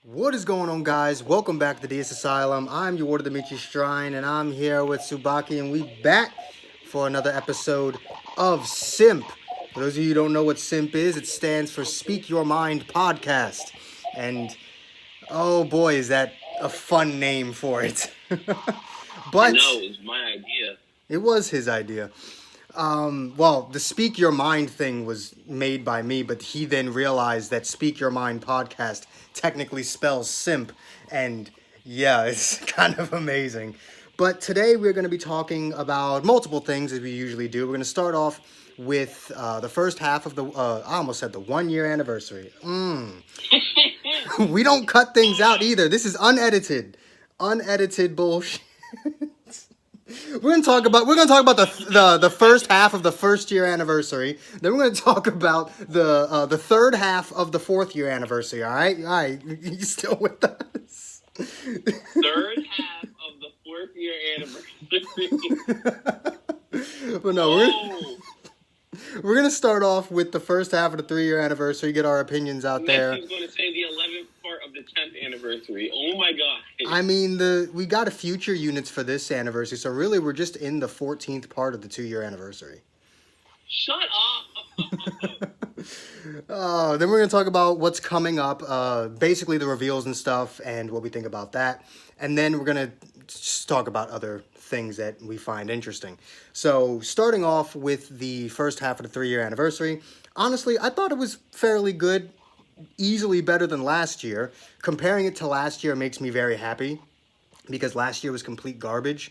What is going on, guys? Welcome back to DS Asylum. I'm your Warder Dimitri Strine, and I'm here with Subaki, and we back for another episode of SYMP. For those of you who don't know what SYMP is, it stands for Speak Your Mind Podcast. And oh boy, is that a fun name for it. I But know, it was my idea. it was his idea. Well, the Speak Your Mind thing was made by me, but he then realized that Speak Your Mind podcast technically spells simp, and yeah, it's kind of amazing. But today we're going to be talking about multiple things as we usually do. We're going to start off with the first half of I almost said the 1 year anniversary. We don't cut things out either. This is unedited bullshit. We're gonna talk about the first half of the 1st year anniversary. Then we're gonna talk about the third half of the 4th year anniversary. All right, you still with us? Third half of the 4th year anniversary. But no, Oh, we're gonna start off with the first half of the 3 year anniversary. Get our opinions out next there. he's going to say the 11th part of the 10th anniversary. Oh my god. I mean, we got a future units for this anniversary, so really we're just in the 14th part of the 2 year anniversary. Shut up. Then we're going to talk about what's coming up, basically the reveals and stuff, and what we think about that. And then we're going to just talk about other things that we find interesting. So, starting off with the first half of the 3 year anniversary, honestly, I thought it was fairly good, easily better than last year. Comparing it to last year makes me very happy because last year was complete garbage.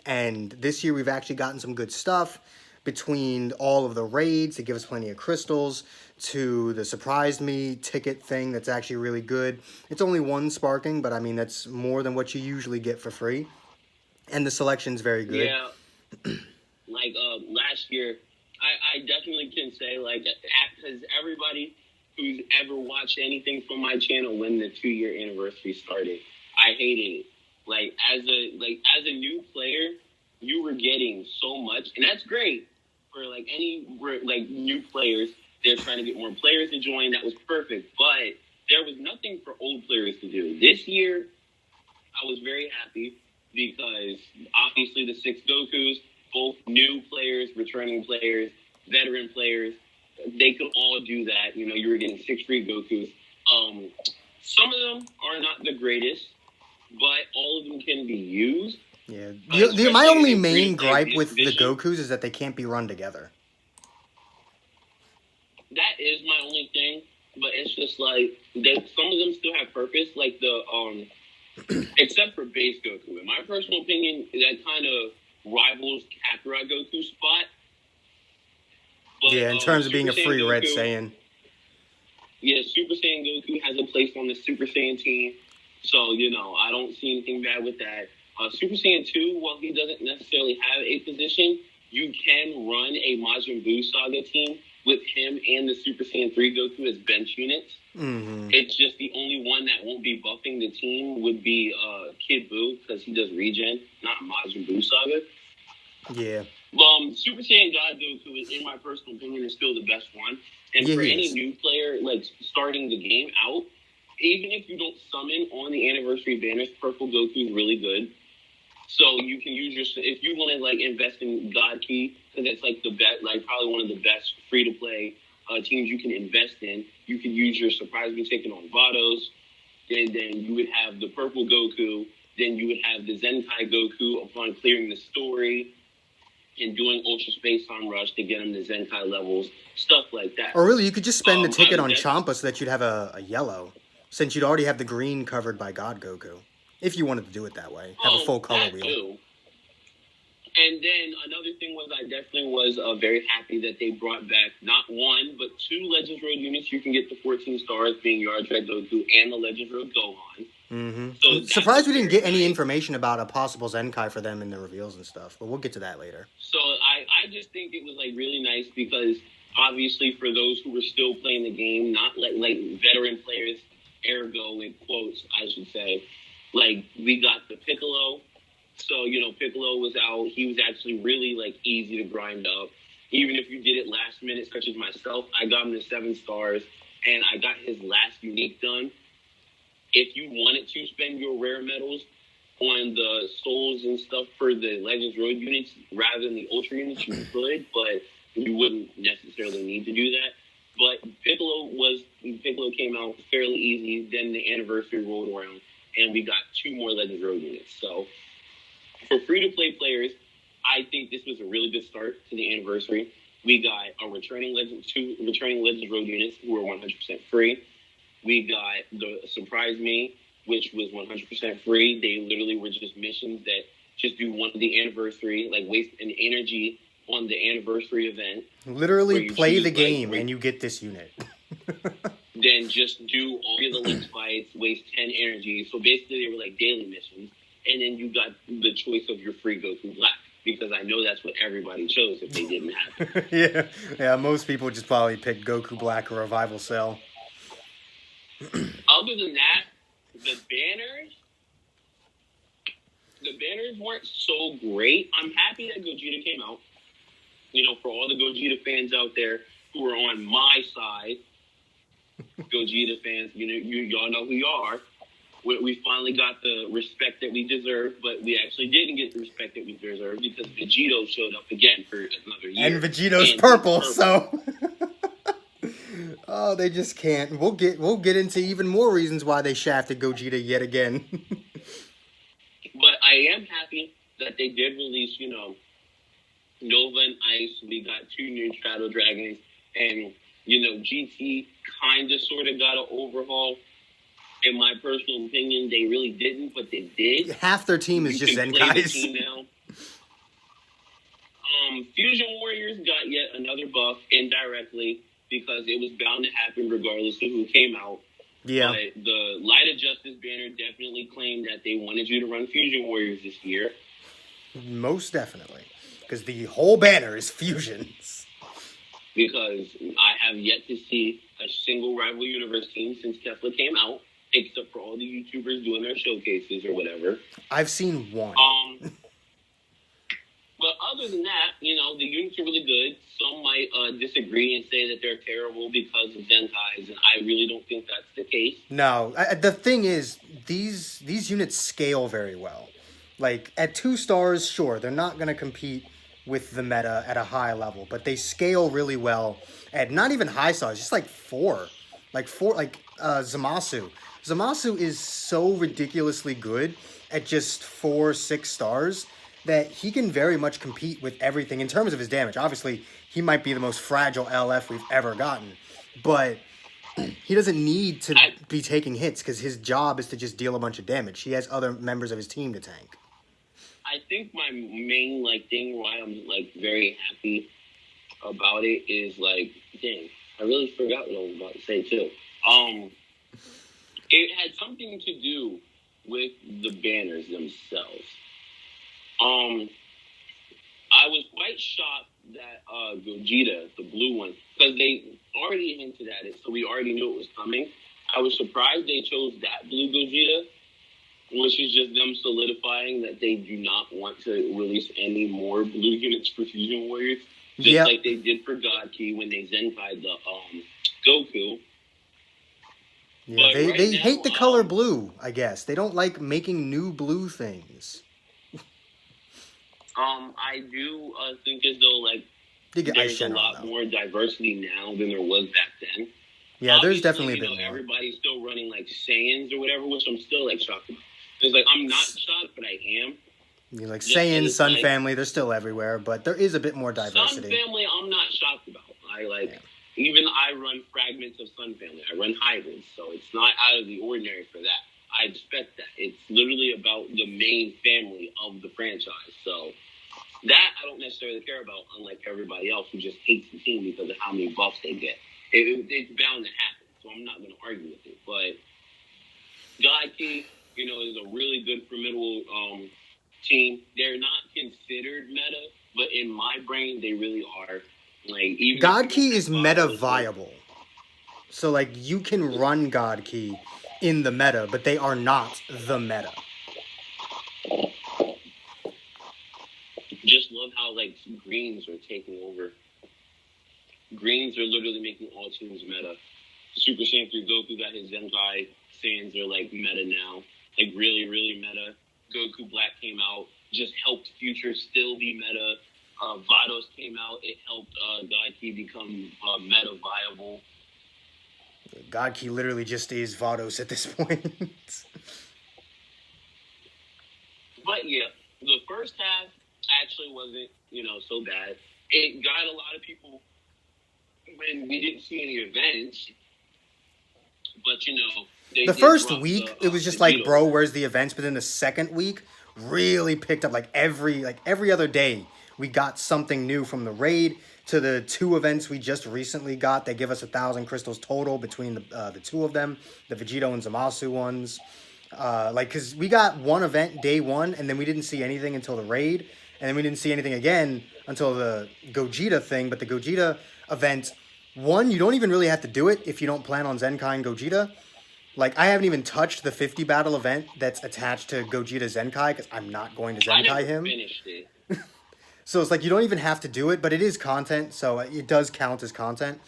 And this year we've actually gotten some good stuff between all of the raids that give us plenty of crystals to the surprised me ticket thing that's actually really good. It's only one sparking, but I mean that's more than what you usually get for free. And the selection's very good. Yeah, like last year, I definitely can say, like, because everybody who's ever watched anything from my channel when the 2 year anniversary started, I hated it. Like as a new player, you were getting so much, and that's great for like new players. They're trying to get more players to join. That was perfect, but there was nothing for old players to do. This year, I was very happy because obviously the 6 Gokus, both new players, returning players, veteran players, they could all do that. You know, you were getting 6 free Gokus. Some of them are not the greatest, but all of them can be used. Yeah. My Especially only in main free-to-play gripe with the division. Gokus is that they can't be run together. That is my only thing, but it's just like some of them still have purpose, like the except for base Goku. In my personal opinion, that kind of rivals Kakarot Goku spot. But, Yeah, in terms of being a Super free Saiyan Red Goku, Saiyan. yeah, Super Saiyan Goku has a place on the Super Saiyan team, so I don't see anything bad with that. Super Saiyan 2, while he doesn't necessarily have a position, you can run a Majin Buu Saga team with him and the Super Saiyan 3 Goku as bench units. Mm-hmm. It's just the only one that won't be buffing the team would be Kid Buu because he does regen, not Majin Buu Saga. Yeah. Super Saiyan God Goku, in my personal opinion, is still the best one. And Yeah, for he any is. new player, like starting the game out, even if you don't summon on the anniversary banners, Purple Goku is really good. So you can use if you want to like invest in God Key, because it's like the best, like probably one of the best free to play teams you can invest in. You can use your surprise me taking on Vados, and then you would have the Purple Goku. Then you would have the Zenkai Goku upon clearing the story and doing Ultra Space Time Rush to get him to Zenkai levels, stuff like that. Or really, you could just spend the ticket I on would Champa so that you'd have a yellow, since you'd already have the green covered by God Goku. If you wanted to do it that way, have a full color that wheel. too. And then another thing was I definitely was very happy that they brought back not one, but 2 Legends Road units. You can get the 14 stars, being Yardrat Goku and the Legends Road Gohan. Mm-hmm. So I'm surprised we didn't get any nice. information about a possible Zenkai for them in the reveals and stuff, but we'll get to that later. So I just think it was like really nice because obviously for those who were still playing the game, not like veteran players, ergo in quotes, I should say, like we got the Piccolo. So, Piccolo was out. He was actually really, like, easy to grind up. Even if you did it last minute, such as myself, I got him to 7 stars, and I got his last unique done. if you wanted to spend your rare metals on the souls and stuff for the Legends Road units rather than the Ultra units, you could, but you wouldn't necessarily need to do that. But Piccolo came out fairly easy. Then the anniversary rolled around, and we got 2 more Legends Road units. So for free-to-play players, I think this was a really good start to the anniversary. We got two returning Legends Road units who were 100% free. We got the Surprise Me, which was 100% free. They literally were just missions that just do one of the anniversary, like waste an energy on the anniversary event. Literally play the game and you get this unit. Then just do all of the link fights, waste 10 energy. So basically they were like daily missions. And then you got the choice of your free Goku Black. Because I know that's what everybody chose if they didn't have it. Yeah, most people just probably picked Goku Black or Revival Cell. Other than that, the banners weren't so great. I'm happy that Gogeta came out. You know, for all the Gogeta fans out there who are on my side, Gogeta fans, you know, y'all know who you are. We finally got the respect that we deserve, but we actually didn't get the respect that we deserve because Vegito showed up again for another year. And Vegito's purple, so oh, they just can't. We'll get into even more reasons why they shafted Gogeta yet again. But I am happy that they did release, you know, Nova and Ice. We got 2 new Shadow Dragons, and you know, GT kind of sort of got an overhaul. In my personal opinion, they really didn't, but they did. Half their team is just Zenkai's. Now. Fusion Warriors got yet another buff indirectly because it was bound to happen regardless of who came out. Yeah. But the Light of Justice banner definitely claimed that they wanted you to run Fusion Warriors this year. Most definitely. Because the whole banner is fusions. Because I have yet to see a single Rival Universe team since Kefla came out, except for all the YouTubers doing their showcases or whatever. I've seen one. But other than that, you know, the units are really good. Some might disagree and say that they're terrible because of Zenkai's, and I really don't think that's the case. No, the thing is, these units scale very well. Like, at 2 stars, sure, they're not going to compete with the meta at a high level, but they scale really well at not even high stars, just like 4. Like Zamasu. Zamasu is so ridiculously good at just 4, 6 stars that he can very much compete with everything in terms of his damage. Obviously, he might be the most fragile LF we've ever gotten, but he doesn't need to be taking hits because his job is to just deal a bunch of damage. He has other members of his team to tank. I think my main thing why I'm very happy about it is dang, I really forgot what I was about to say too. It had something to do with the banners themselves. I was quite shocked that Gogeta, the blue one, because they already hinted at it, so we already knew it was coming. I was surprised they chose that blue Gogeta, which is just them solidifying that they do not want to release any more blue units for Fusion Warriors, just like they did for God Key when they Zenkai'd the Goku. Yeah, they hate the color blue, I guess. They don't like making new blue things. I do think as though there's a lot more diversity now than there was back then. Yeah, there's definitely a bit more. Everybody's still running Saiyans or whatever, which I'm still shocked about. It's I'm not shocked, but I am. You Saiyans, Sun Family, they're still everywhere, but there is a bit more diversity. Sun Family, I'm not shocked about. Even I run fragments of Sun Family. I run hybrids, so it's not out of the ordinary for that. I expect that. It's literally about the main family of the franchise. So that I don't necessarily care about, unlike everybody else who just hates the team because of how many buffs they get. It's bound to happen, so I'm not going to argue with it. But God Key, is a really good formidable team. They're not considered meta, but in my brain, they really are. Even God Key is meta viable. So you can run God Key in the meta, but they are not the meta. Just love how greens are taking over. Greens are literally making all teams meta. Super Saiyan 3 Goku got his Zenkai. Saiyans are like meta now, like really, really meta. Goku Black came out, just helped Future still be meta. Vados came out, it helped God Key become meta viable. God Key literally just is Vados at this point. But yeah, the first half actually wasn't, so bad. It got a lot of people when we didn't see any events, but they The did first drop week, it was the just like, Vegito bro, event. where's the events? But then the second week really picked up. Like every other day, we got something new from the raid to the 2 events we just recently got. They give us 1,000 crystals total between the 2 of them, the Vegito and Zamasu ones. Because we got one event day 1, and then we didn't see anything until the raid, and then we didn't see anything again until the Gogeta thing. But the Gogeta event, one, you don't even really have to do it if you don't plan on Zenkai and Gogeta. Like, I haven't even touched the 50 battle event that's attached to Gogeta Zenkai because I'm not going to I Zenkai never him. finished it. So it's like you don't even have to do it, but it is content, so it does count as content.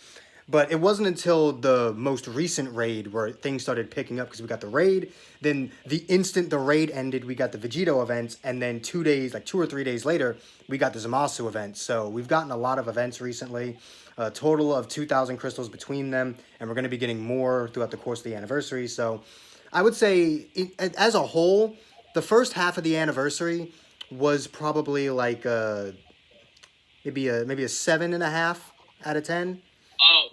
But it wasn't until the most recent raid where things started picking up because we got the raid. Then the instant the raid ended, we got the Vegito events, and then 2 days, like 2 or 3 days later, we got the Zamasu event. So we've gotten a lot of events recently, a total of 2,000 crystals between them, and we're going to be getting more throughout the course of the anniversary. So I would say, as a whole, the first half of the anniversary was probably like maybe a 7.5 out of 10. Oh,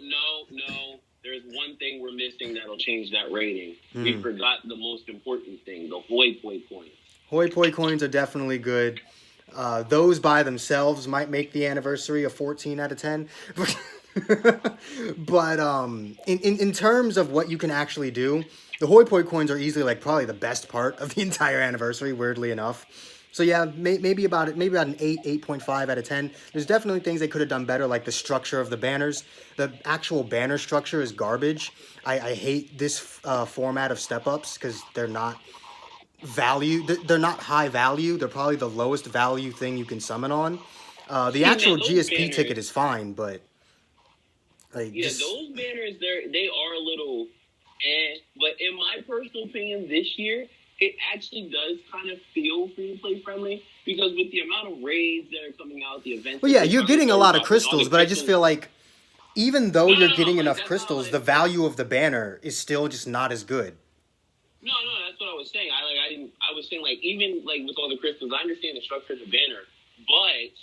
no. There's one thing we're missing that'll change that rating. We forgot the most important thing, the hoi poi coins. Hoi poi coins are definitely good. Those by themselves might make the anniversary a 14 out of 10. But in terms of what you can actually do, the hoi poi coins are easily like probably the best part of the entire anniversary, weirdly enough. So yeah, maybe about an 8, 8.5 out of 10. There's definitely things they could have done better, like the structure of the banners. The actual banner structure is garbage. I hate this format of step ups because they're not value. They're not high value. They're probably the lowest value thing you can summon on. The See, now actual those GSP ticket banners, is fine, but like yeah, just those banners, they are a little but in my personal opinion, this year, it actually does kind of feel free-to-play friendly because with the amount of raids that are coming out, the events well, that yeah, they you're finally getting a started lot of dropping, all the crystals, but I just crystals. feel like even though you're No, getting like enough that's not crystals, like. the value of the banner is still just not as good. No, that's what I was saying. I was saying like even like with all the crystals, I understand the structure of the banner, but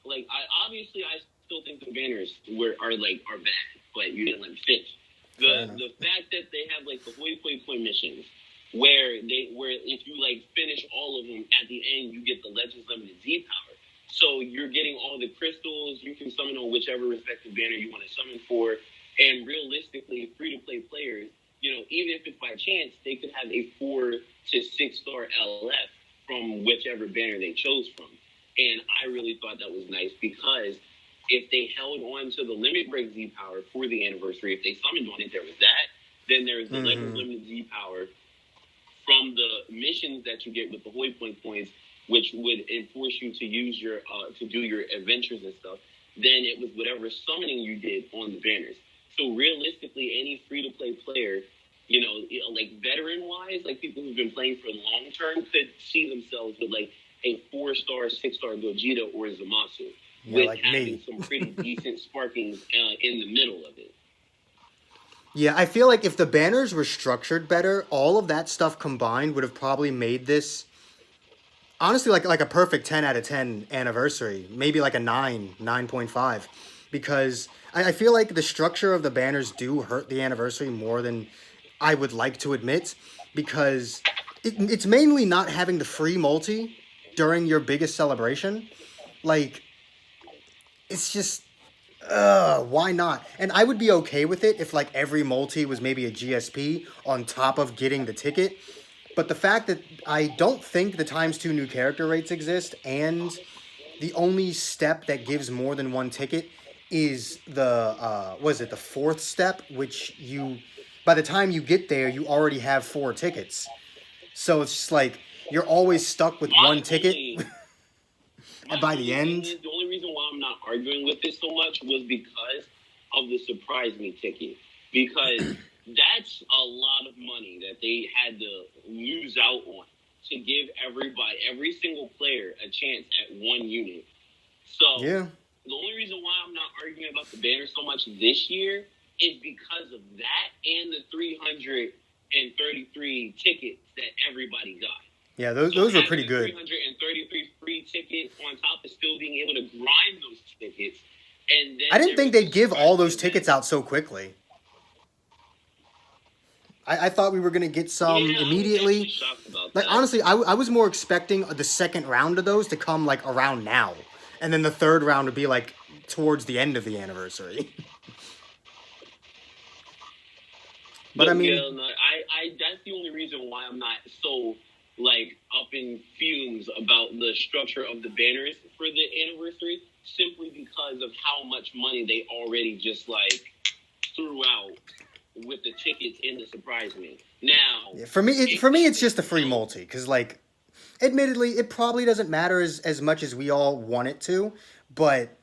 like I still think the banners are bad, but you didn't let me finish. Fair enough. The fact that they have like the hoi poi poi missions where if you like finish all of them at the end you get the Legends Limited Z power. So you're getting all the crystals, you can summon on whichever respective banner you want to summon for, and realistically free to play players, even if it's by chance, they could have a 4 to 6 star LF from whichever banner they chose from. And I really thought that was nice because if they held on to the Limit Break Z power for the anniversary, if they summoned on it, there was that. Then there's the Legends Limited Z power from the missions that you get with the hoi poi coins, which would enforce you to use your to do your adventures and stuff. Then it was whatever summoning you did on the banners. So realistically, any free to play player, like veteran wise, like people who've been playing for the long term, could see themselves with like a 4-star, 6-star Gogeta or Zamasu, with like having me. some pretty decent sparkings in the middle of it. Yeah, I feel like if the banners were structured better, all of that stuff combined would have probably made this honestly like a perfect 10 out of 10 anniversary, maybe like a 9, 9.5, because I feel like the structure of the banners do hurt the anniversary more than I would like to admit, because it's mainly not having the free multi during your biggest celebration. Like, it's just why not? And I would be okay with it if like every multi was maybe a GSP on top of getting the ticket. But the fact that I don't think the times 2 new character rates exist, and the only step that gives more than one ticket is the the 4th step, which you by the time you get there you already have 4 tickets. So it's just like you're always stuck with My one ticket. only And My by the only thing end, is the only reason why I'm not arguing with this so much was because of the surprise me ticket. Because That's a lot of money that they had to lose out on to give every single player, a chance at one unit. So Yeah. the only reason why I'm not arguing about the banner so much this year is because of that and the 333 tickets that everybody got. Yeah, So those were having pretty the good. 333 free tickets on top of still being able to grind those tickets, and I then didn't there think was the they'd give all surprising those event. tickets out so quickly. I thought we were going to get some Yeah, I was actually immediately. shocked about Like, that. honestly, I was more expecting the second round of those to come, like, around now. And then the third round would be, like, towards the end of the anniversary. But, I But mean, yeah, no, I that's the only reason why I'm not so like up in fumes about the structure of the banners for the anniversary, simply because of how much money they already just like threw out with the tickets and the surprise me. Now, for me, it it's just a doesn't free help. multi. Because, like, admittedly, it probably doesn't matter as much as we all want it to. But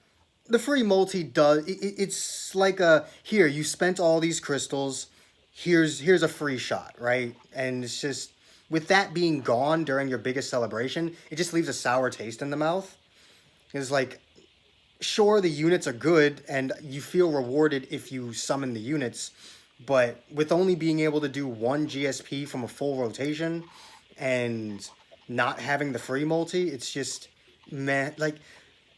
the free multi does. It's like here, you spent all these crystals. Here's a free shot, right? And it's just with that being gone during your biggest celebration, it just leaves a sour taste in the mouth. It's like, sure, the units are good and you feel rewarded if you summon the units, but with only being able to do one GSP from a full rotation and not having the free multi, it's just meh. Like,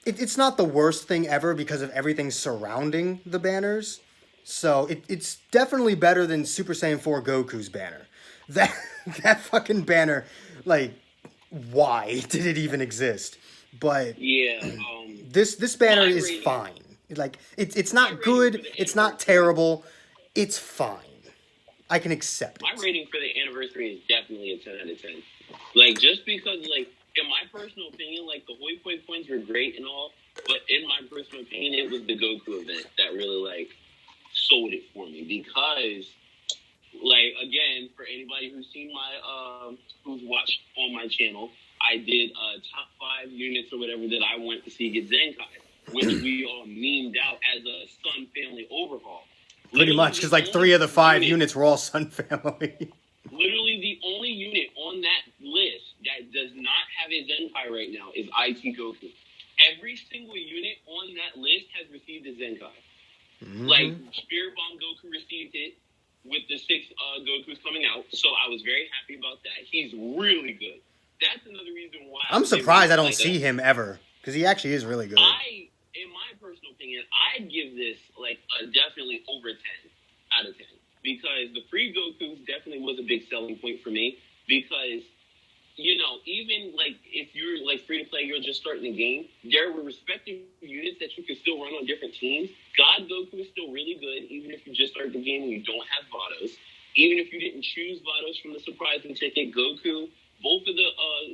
it's not the worst thing ever because of everything surrounding the banners. So it's definitely better than Super Saiyan 4 Goku's banner. That that fucking banner, like, why did it even exist? But Yeah, this banner my is rating, fine. Like, it's my not rating for good, the it's not anniversary, terrible, it's fine. I can accept my it. rating for the anniversary is definitely a 10 out of 10. Like, just because, like, in my personal opinion, like, the Hoi Poi coins were great and all, but in my personal opinion, it was the Goku event that really, like, sold it for me. Because, like, again, for anybody who's seen who's watched on my channel, I did top 5 units or whatever that I went to see get Zenkai, which we all memed out as a Sun Family overhaul. Pretty Literally much, the because like 3 of the 5 unit units were all Sun Family. Literally, the only unit on that list that does not have a Zenkai right now is IT Goku. Every single unit on that list has received a Zenkai. Like, Spirit Bomb Goku received it with the 6 Gokus coming out, so I was very happy about that. He's really good. That's another reason why I'm I'm giving surprised I it don't like see him ever, because he actually is really good. in my personal opinion, I'd give this like a definitely over 10 out of 10. Because the free Gokus definitely was a big selling point for me. Because, you know, even like if you're like free to play, you're just starting the game, there were respective units that you could still run on different teams. God Goku is still really good, even if you just start the game and you don't have Vados. Even if you didn't choose Vados from the surprising ticket, Goku, both of the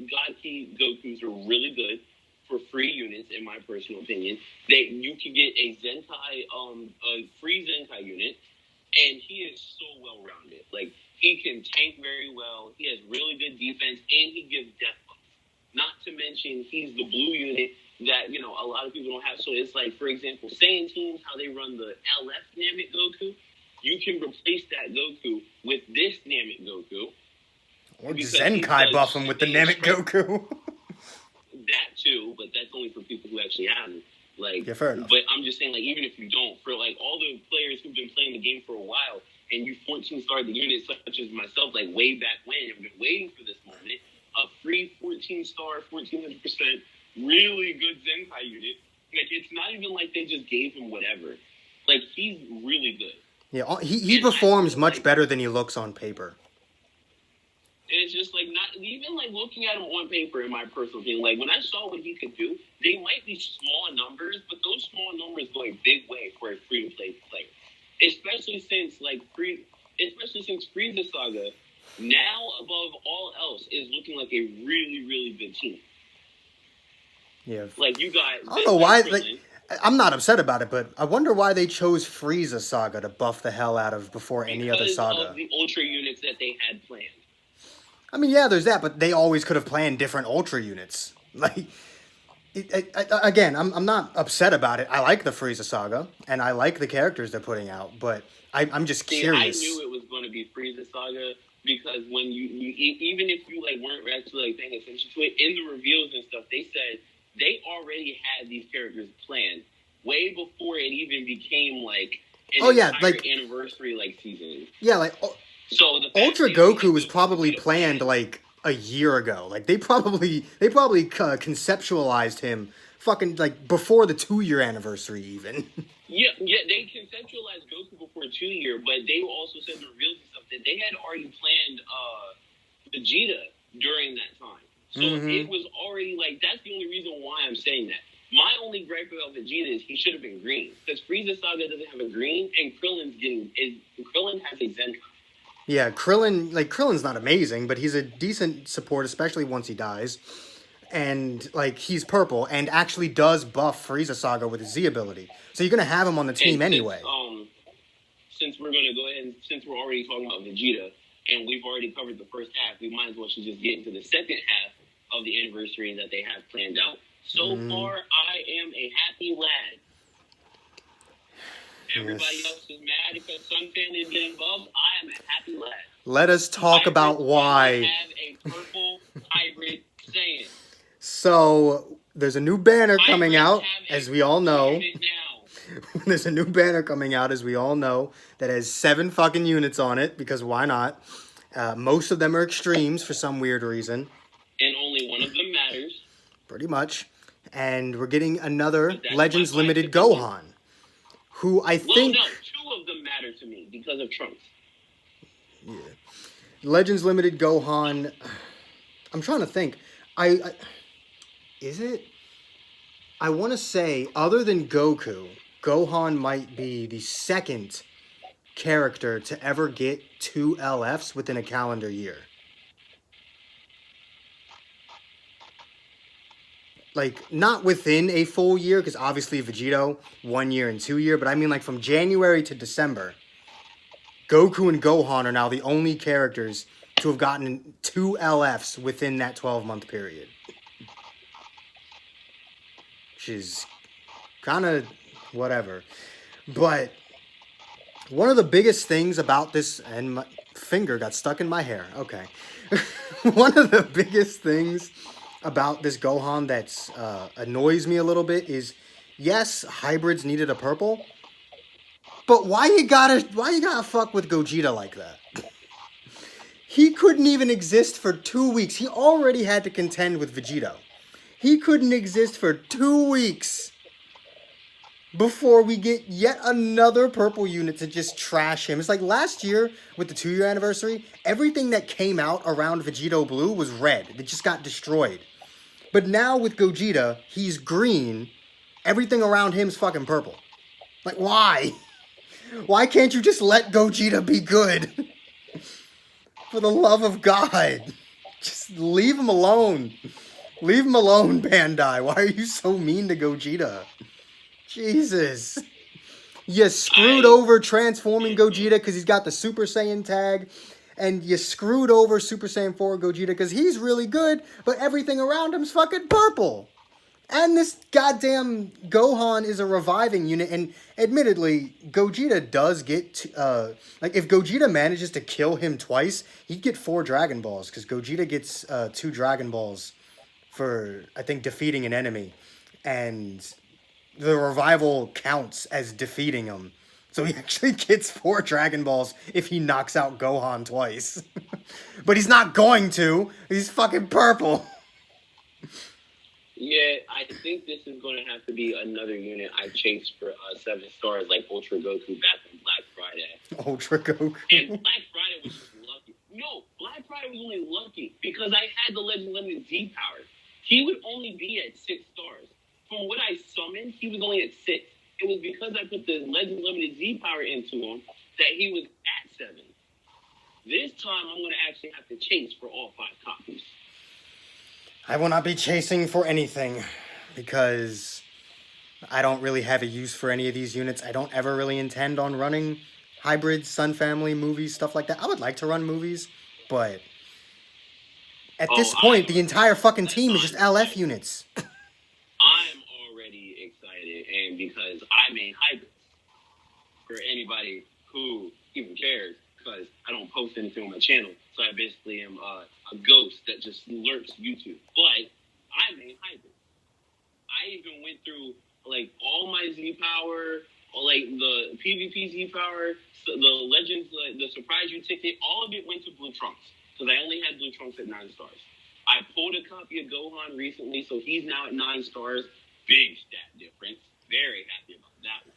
God Key Gokus are really good for free units, in my personal opinion. You can get a Zenkai, a free Zenkai unit. And he is so well rounded. Like, he can tank very well. He has really good defense, and he gives death buffs. Not to mention, he's the blue unit that, you know, a lot of people don't have. So it's like, for example, Saiyan teams, how they run the LF Namek Goku, you can replace that Goku with this Namek Goku. Or Zenkai buff him with the Namek Goku. That too, but that's only for people who actually have it. Like, yeah, fair enough. But I'm just saying, like, even if you don't, for like all the players who've been playing the game for a while, and you 14 starred the unit, such as myself, like way back when, I've been waiting for this moment, a free 14-star, 1400%, really good Zenkai unit. Like, it's not even like they just gave him whatever. Like, he's really good. Yeah, he performs much better than he looks on paper. It's just like not even like looking at him on paper, in my personal opinion. Like when I saw what he could do, they might be small numbers, but those small numbers go a big way for a free to play player. Especially since Frieza Saga now above all else is looking like a really, really good team. Yeah. Like you got I don't know why I'm not upset about it, but I wonder why they chose Frieza Saga to buff the hell out of before any other saga. Because of the Ultra units that they had planned. I mean, yeah, there's that, but they always could have planned different Ultra units. Like, Again, I'm not upset about it. I like the Frieza saga, and I like the characters they're putting out, but I'm just See, I curious. knew it was going to be Frieza Saga because when even if you like weren't actually like paying attention to it in the reveals and stuff, they said they already had these characters planned way before it even became like an entire anniversary like season. Yeah, like So the Ultra Goku was probably planned like a year ago. Like they probably conceptualized him fucking like before the 2-year anniversary even. Yeah, they conceptualized Goku before 2 year, but they also said in the reveals and stuff that they had already planned Vegeta during that time. So it was already like that's the only reason why I'm saying that. My only gripe about Vegeta is he should have been green because Frieza Saga doesn't have a green, and Krillin has a Zenkai. Yeah, Krillin's not amazing, but he's a decent support, especially once he dies. And like he's purple and actually does buff Frieza Saga with his Z ability. So you're gonna have him on the team anyway. Since we're gonna go ahead and since we're already talking about Vegeta and we've already covered the first half, we might as well just get into the second half of the anniversary that they have planned out. So far, I am a happy lad. Everybody else is mad because Sun Family is getting buffed. I am a happy lad. Let us talk about why. Have a purple hybrid Saiyan. So there's a new banner coming out, as we all know. There's a new banner coming out, as we all know, that has 7 fucking units on it, because why not? Most of them are extremes for some weird reason. And only one of them matters. Pretty much. And we're getting another Legends Limited Gohan, who I think... Well, no, 2 of them matter to me because of Trunks. Yeah. Legends Limited Gohan... I'm trying to think. Is it? I want to say, other than Goku, Gohan might be the second character to ever get 2 LFs within a calendar year. Like, not within a full year, because obviously Vegito, 1 year and 2 year, but I mean like from January to December, Goku and Gohan are now the only characters to have gotten 2 LFs within that 12-month period. Which is kind of whatever. But one of the biggest things about this, and my finger got stuck in my hair. Okay. One of the biggest things about this Gohan that's annoys me a little bit is, yes, hybrids needed a purple, but why you gotta fuck with Gogeta like that? He couldn't even exist for 2 weeks. He already had to contend with Vegito. He couldn't exist for 2 weeks before we get yet another purple unit to just trash him. It's like last year with the 2-year anniversary, everything that came out around Vegito Blue was red. It just got destroyed. But now with Gogeta, he's green. Everything around him's fucking purple. Like, why? Why can't you just let Gogeta be good? For the love of God. Just leave him alone. Leave him alone, Bandai. Why are you so mean to Gogeta? Jesus. You screwed over transforming Gogeta because he's got the Super Saiyan tag. And you screwed over Super Saiyan 4 Gogeta because he's really good, but everything around him's fucking purple. And this goddamn Gohan is a reviving unit, and admittedly, Gogeta does get... like, if Gogeta manages to kill him twice, he'd get 4 Dragon Balls, because Gogeta gets 2 Dragon Balls for, I think, defeating an enemy. And the revival counts as defeating him. So he actually gets 4 Dragon Balls if he knocks out Gohan twice. But he's not going to. He's fucking purple. Yeah, I think this is going to have to be another unit I chase for 7 stars, like Ultra Goku back on Black Friday. Ultra Goku. And Black Friday was just lucky. No, Black Friday was only lucky because I had the Legend Limited Z power. He would only be at 6 stars. From what I summoned, he was only at 6. It was because I put the Legend Limited Z power into him that he was at 7. This time, I'm going to actually have to chase for all 5 copies. I will not be chasing for anything because I don't really have a use for any of these units. I don't ever really intend on running hybrids, Sun Family, movies, stuff like that. I would like to run movies, but at this point, the entire fucking team is just LF units. and because I made hybrids. For anybody who even cares, because I don't post anything on my channel, so I basically am a ghost that just lurks YouTube. But I made hybrids. I even went through like all my Z power, or like the PvP Z power, so the Legends, the Surprise You ticket, all of it went to Blue Trunks because I only had Blue Trunks at 9 stars. I pulled a copy of Gohan recently, so he's now at 9 stars. Big stat difference. Very happy about that one.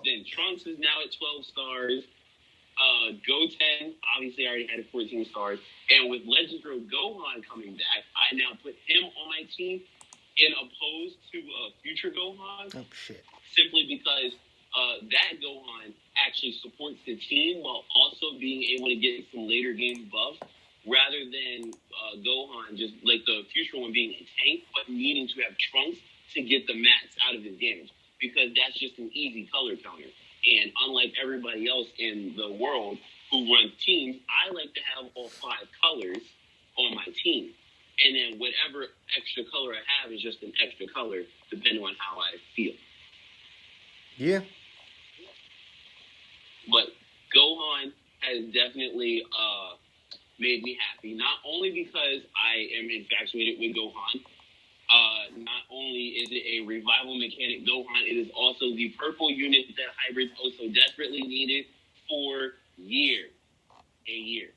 Then Trunks is now at 12 stars. Goten, obviously I already had 14 stars. And with Legends of Gohan coming back, I now put him on my team in opposed to future Gohan. Oh, shit. Simply because that Gohan actually supports the team while also being able to get some later game buffs, rather than Gohan, just like the future one, being a tank, but needing to have Trunks to get the mats out of his damage, because that's just an easy color counter. And unlike everybody else in the world who runs teams, I like to have all 5 colors on my team. And then whatever extra color I have is just an extra color, depending on how I feel. Yeah. But Gohan has definitely made me happy. Not only because I am infatuated with Gohan, not only is it a revival mechanic Gohan, it is also the purple unit that hybrids also desperately needed for years. A year.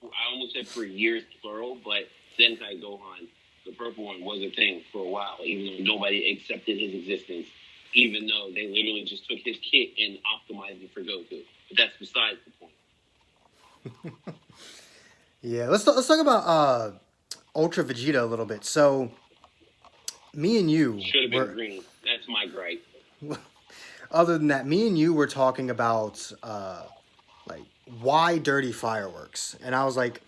I almost said for years, plural, but Zenkai Gohan, the purple one, was a thing for a while, even though nobody accepted his existence, even though they literally just took his kit and optimized it for Goku. But that's besides the point. Yeah, let's talk about Ultra Vegeta a little bit. So, me and you should have been green. That's my gripe. Other than that, me and you were talking about like why dirty fireworks, and I was like,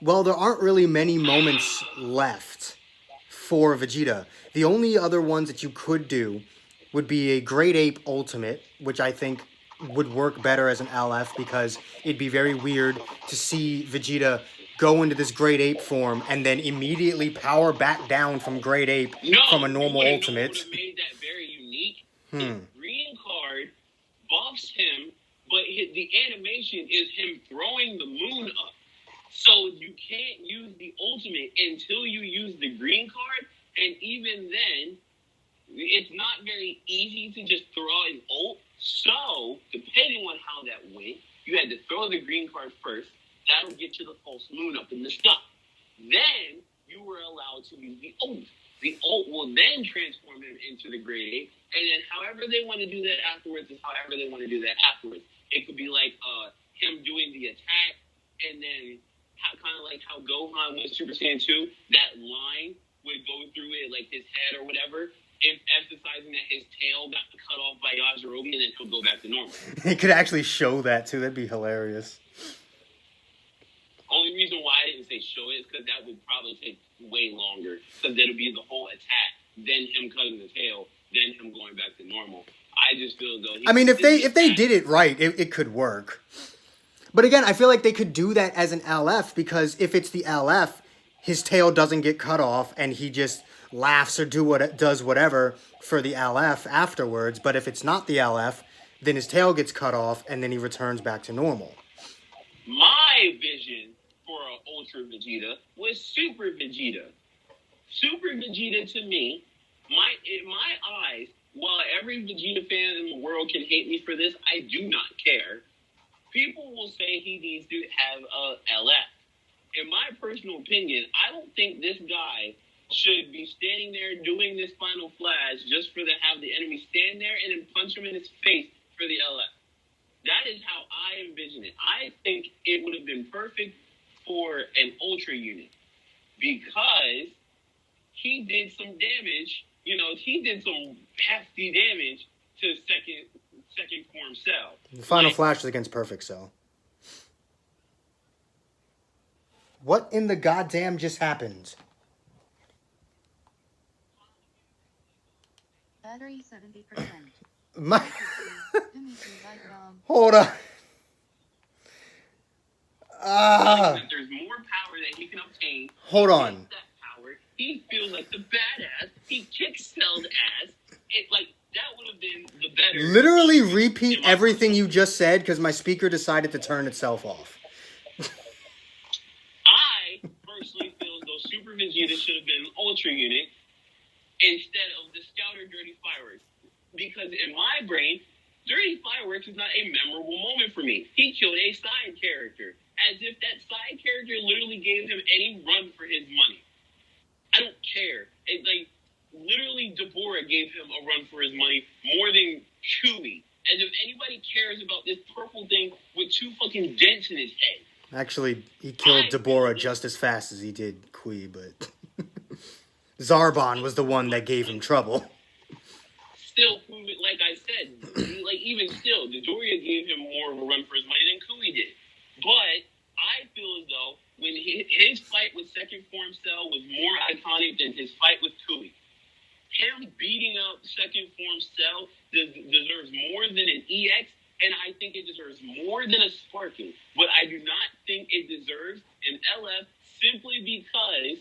well, there aren't really many moments left for Vegeta. The only other ones that you could do would be a Great Ape Ultimate, which I think would work better as an LF, because it'd be very weird to see Vegeta go into this Great Ape form and then immediately power back down from Great Ape from a normal ultimate. Would have made that very unique. His green card buffs him, but the animation is him throwing the moon up. So you can't use the ultimate until you use the green card, and even then, it's not very easy to just throw an ult. So, depending on how that went, you had to throw the green card first. That'll get you the false moon up in the sky. Then, you were allowed to use the ult. The ult will then transform him into the Great Ape, and then however they want to do that afterwards is however they want to do that afterwards. It could be like him doing the attack, and then kind of like how Gohan went Super Saiyan 2, that line would go through it, like his head or whatever, emphasizing that his tail got cut off by Yajirobe, and then he'll go back to normal. It could actually show that, too. That'd be hilarious. Only reason why I didn't say show it is because that would probably take way longer, because that'll be the whole attack, then him cutting the tail, then him going back to normal. I just feel as though... I mean, if they did it right, it could work. But again, I feel like they could do that as an LF, because if it's the LF, his tail doesn't get cut off, and he just laughs or does whatever for the LF afterwards. But if it's not the LF, then his tail gets cut off, and then he returns back to normal. My vision for Ultra Vegeta was Super Vegeta. Super Vegeta, to me, in my eyes, while every Vegeta fan in the world can hate me for this, I do not care. People will say he needs to have a LF. In my personal opinion, I don't think this guy should be standing there doing this final flash just for have the enemy stand there and then punch him in his face for the LF. That is how I envision it. I think it would have been perfect for an Ultra unit, because he did some damage. He did some hefty damage to second form Cell. The final flash is against Perfect Cell. What in the goddamn just happened? Battery 70%. My... Hold on. There's more power that he can obtain. Hold on. That power, he feels like the badass. He kicks Cell's ass. better. Literally repeat everything you just said because my speaker decided to turn itself off. I personally feel as though Super Vegeta should have been an Ultra unit instead of the Scouter Dirty Fireworks. Because in my brain, Dirty Fireworks is not a memorable moment for me. He killed a side character, as if that side character literally gave him any run for his money. I don't care. It's like, literally, Deborah gave him a run for his money more than Chewie. As if anybody cares about this purple thing with 2 fucking dents in his head. Actually, he killed Deborah just as fast as he did Kui, but Zarbon was the one that gave him trouble. Still, like I said, like even still, Dodoria gave him more of a run for his money than Kui did. But I feel as though when his fight with Second Form Cell was more iconic than his fight with Kui. Him beating up Second Form Cell deserves more than an EX, and I think it deserves more than a Sparking. But I do not think it deserves an LF simply because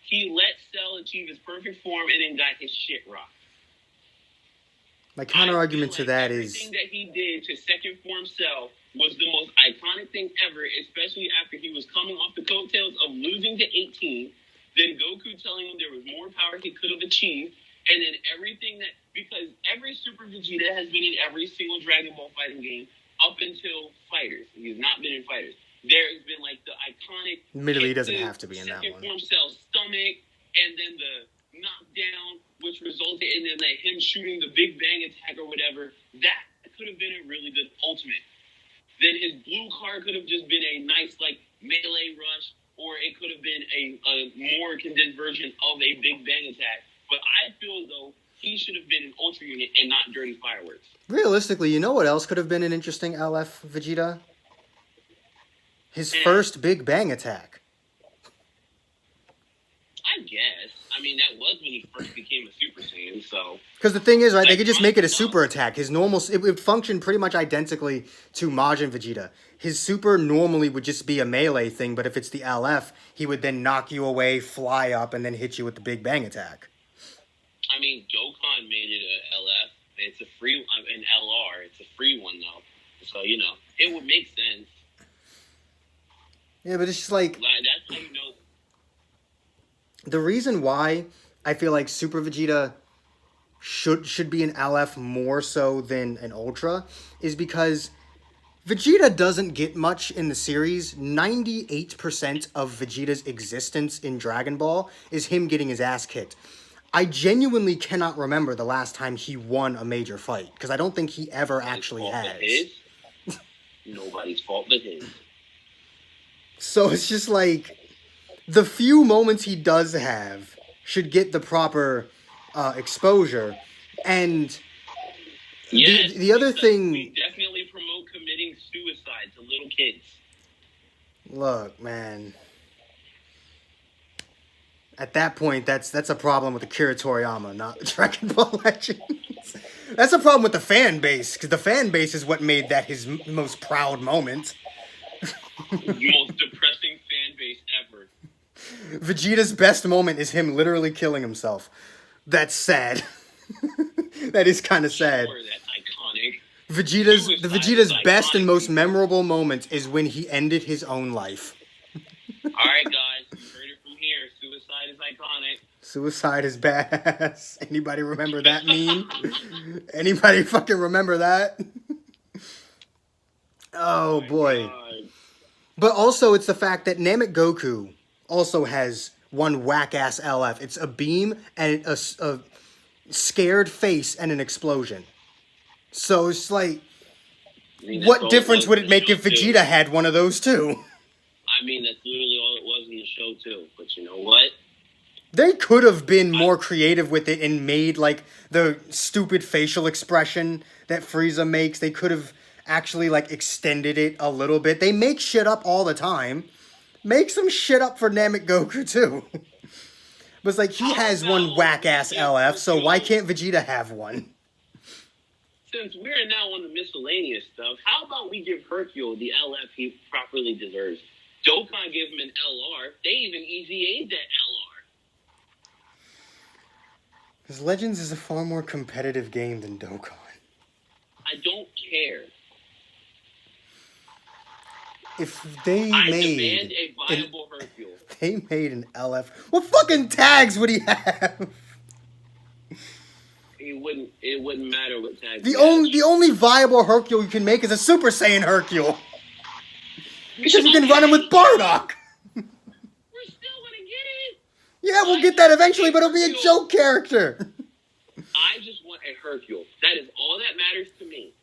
he let Cell achieve his perfect form and then got his shit rocked. My counter argument to that is everything that he did to Second Form Cell was the most iconic thing ever, especially after he was coming off the coattails of losing to 18, then Goku telling him there was more power he could have achieved, and then everything that, because every Super Vegeta has been in every single Dragon Ball fighting game up until Fighters. He's not been in Fighters. There's been like the iconic. Admittedly, he doesn't have to be in that one. Second Form Cell's stomach, and then the knockdown, which resulted in then like him shooting the Big Bang attack or whatever. That could have been a really good ultimate. Then his blue card could have just been a nice like melee rush, or it could have been a more condensed version of a Big Bang attack. But I feel as though he should have been an Ultra unit and not Dirty Fireworks. Realistically, you know what else could have been an interesting LF Vegeta? His first Big Bang attack. I guess. I mean, that was when he first became a Super Saiyan, so... Because the thing is, right, they could just make it a super attack. His normal... It would function pretty much identically to Majin Vegeta. His super normally would just be a melee thing, but if it's the LF, he would then knock you away, fly up, and then hit you with the Big Bang attack. I mean, Dokkan made it a LF. It's a free... an LR. It's a free one, though. So, you know, it would make sense. Yeah, but it's just like... That's how you know... The reason why I feel like Super Vegeta should be an LF more so than an Ultra is because Vegeta doesn't get much in the series. 98% of Vegeta's existence in Dragon Ball is him getting his ass kicked. I genuinely cannot remember the last time he won a major fight, because I don't think he ever actually has. Nobody's fault but his. So it's just like... The few moments he does have should get the proper exposure. And yes, the other thing... We definitely promote committing suicide to little kids. Look, man. At that point, that's a problem with Akira Toriyama, not Dragon Ball Legends. That's a problem with the fan base, because the fan base is what made that his most proud moment. The most depressing fan base ever. Vegeta's best moment is him literally killing himself. That's sad. That is kind of sad. Sure, that's iconic. Vegeta's best and most memorable moment is when he ended his own life. Alright, guys, you heard it from here. Suicide is iconic. Suicide is badass. Anybody remember that meme? Anybody fucking remember that? Oh boy. God. But also, it's the fact that Namek Goku also has one whack-ass LF. It's a beam and a scared face and an explosion. So it's like, what difference would it make if Vegeta had one of those too? I mean, that's literally all it was in the show too. But you know what? They could have been more creative with it and made, like, the stupid facial expression that Frieza makes. They could have actually, like, extended it a little bit. They make shit up all the time. Make some shit up for Namek Goku, too. But it's like, he has one whack-ass LF, so why can't Vegeta have one? Since we're now on the miscellaneous stuff, how about we give Hercule the LF he properly deserves? Dokkan gave him an LR. They even EZA'd that LR. Because Legends is a far more competitive game than Dokkan. I don't care. If they I made demand a viable Hercule. they made an LF, what fucking tags would he have? It wouldn't matter what tag. The only viable Hercule you can make is a Super Saiyan Hercule. Because you can run him with Bardock. We're still gonna get it. Yeah, we'll get that eventually, but it'll be a joke character. I just want a Hercule. That is all that matters to me.